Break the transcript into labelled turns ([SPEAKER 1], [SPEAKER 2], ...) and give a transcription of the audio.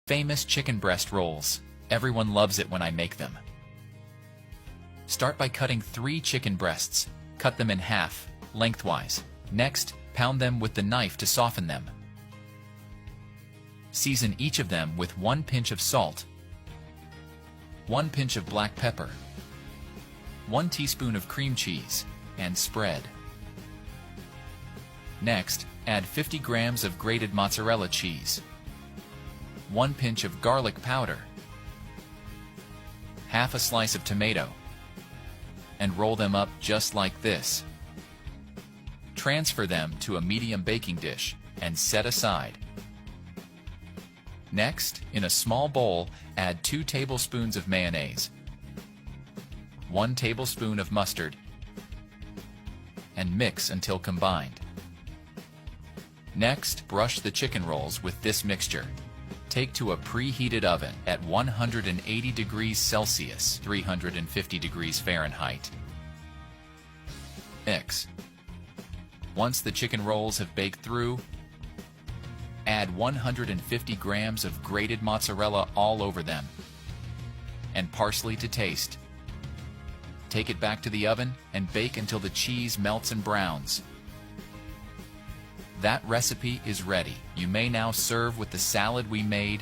[SPEAKER 1] Famous chicken breast rolls. Everyone loves it when I make them. Start by cutting 3 chicken breasts. Cut them in half, lengthwise. Next, pound them with the knife to soften them. Season each of them with 1 pinch of salt, 1 pinch of black pepper, 1 teaspoon of cream cheese, and spread. Next, add 50 grams of grated mozzarella cheese, 1 pinch of garlic powder, half a slice of tomato, and roll them up just like this. Transfer them to a medium baking dish and set aside. Next, in a small bowl, add 2 tablespoons of mayonnaise, 1 tablespoon of mustard, and mix until combined. Next, brush the chicken rolls with this mixture. Take to a preheated oven at 180 degrees Celsius, 350 degrees Fahrenheit. Mix. Once the chicken rolls have baked through, add 150 grams of grated mozzarella all over them, and parsley to taste. Take it back to the oven and bake until the cheese melts and browns. That recipe is ready. You may now serve with the salad we made